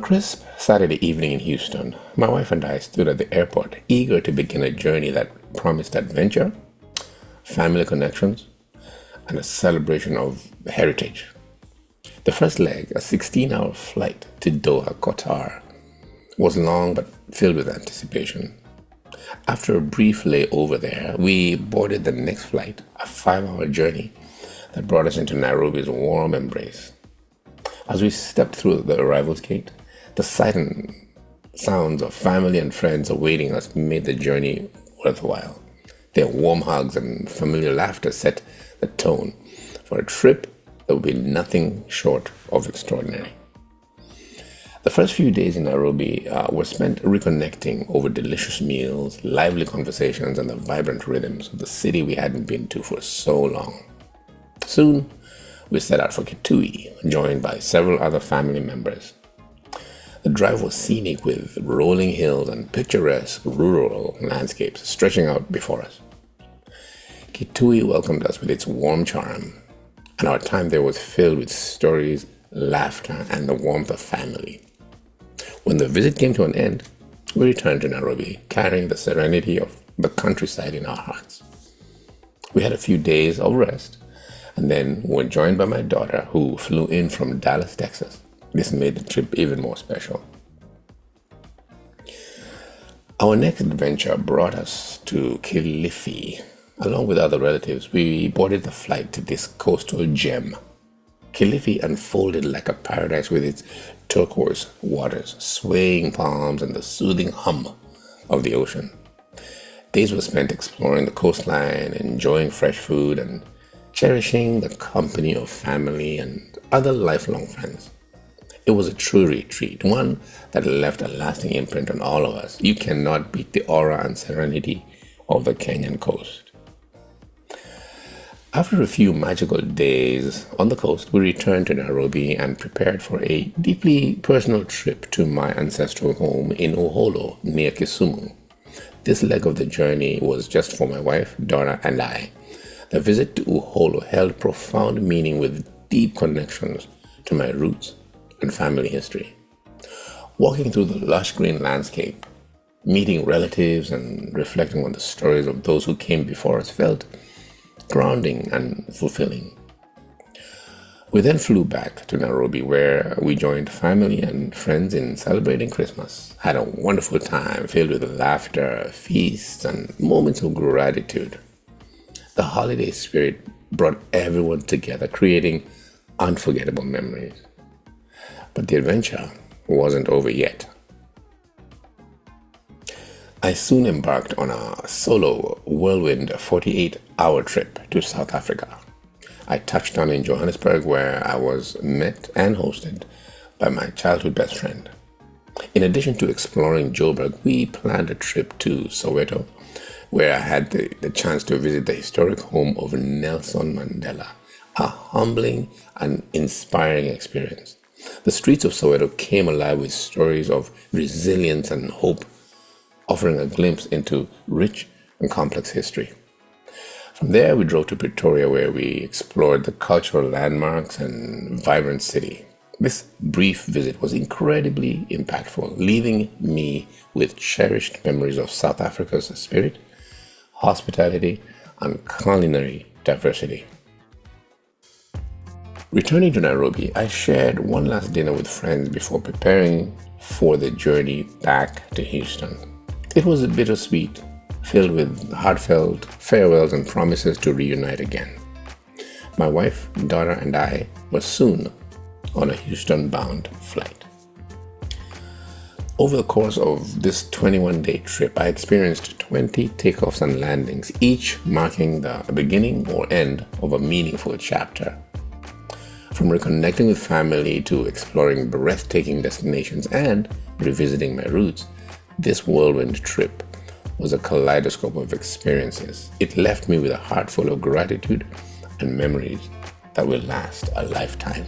crisp Saturday evening in Houston, my wife and I stood at the airport, eager to begin a journey that promised adventure, family connections, and a celebration of heritage. The first leg, a 16-hour flight to Doha, Qatar, was long but filled with anticipation. After a brief layover there, we boarded the next flight, a 5-hour journey that brought us into Nairobi's warm embrace. As we stepped through the arrivals gate, the sight and sounds of family and friends awaiting us made the journey worthwhile. Their warm hugs and familiar laughter set the tone for a trip that would be nothing short of extraordinary. The first few days in Nairobi were spent reconnecting over delicious meals, lively conversations, and the vibrant rhythms of the city we hadn't been to for so long. Soon, we set out for Kitui, joined by several other family members. The drive was scenic with rolling hills and picturesque rural landscapes stretching out before us. Kitui welcomed us with its warm charm, and our time there was filled with stories, laughter, and the warmth of family. When the visit came to an end, we returned to Nairobi, carrying the serenity of the countryside in our hearts. We had a few days of rest, and then were joined by my daughter, who flew in from Dallas, Texas. This made the trip even more special. Our next adventure brought us to Kilifi. Along with other relatives, we boarded the flight to this coastal gem. Kilifi unfolded like a paradise with its turquoise waters, swaying palms, and the soothing hum of the ocean. Days were spent exploring the coastline, enjoying fresh food, and cherishing the company of family and other lifelong friends. It was a true retreat, one that left a lasting imprint on all of us. You cannot beat the aura and serenity of the Kenyan coast. After a few magical days on the coast, we returned to Nairobi and prepared for a deeply personal trip to my ancestral home in Uholo, near Kisumu. This leg of the journey was just for my wife, daughter, and I. The visit to Uholo held profound meaning with deep connections to my roots and family history. Walking through the lush green landscape, meeting relatives, and reflecting on the stories of those who came before us felt grounding and fulfilling. We then flew back to Nairobi, where we joined family and friends in celebrating Christmas. Had a wonderful time filled with laughter, feasts, and moments of gratitude. The holiday spirit brought everyone together, creating unforgettable memories. But the adventure wasn't over yet. I soon embarked on a solo whirlwind 48-hour trip to South Africa. I touched down in Johannesburg, where I was met and hosted by my childhood best friend. In addition to exploring Joburg, we planned a trip to Soweto, where I had the chance to visit the historic home of Nelson Mandela, a humbling and inspiring experience. The streets of Soweto came alive with stories of resilience and hope, offering a glimpse into rich and complex history. From there, we drove to Pretoria, where we explored the cultural landmarks and vibrant city. This brief visit was incredibly impactful, leaving me with cherished memories of South Africa's spirit, hospitality, and culinary diversity. Returning to Nairobi, I shared one last dinner with friends before preparing for the journey back to Houston. It was bittersweet, filled with heartfelt farewells and promises to reunite again. My wife, daughter, and I were soon on a Houston-bound flight. Over the course of this 21-day trip, I experienced 20 takeoffs and landings, each marking the beginning or end of a meaningful chapter. From reconnecting with family to exploring breathtaking destinations and revisiting my roots, this whirlwind trip was a kaleidoscope of experiences. It left me with a heart full of gratitude and memories that will last a lifetime.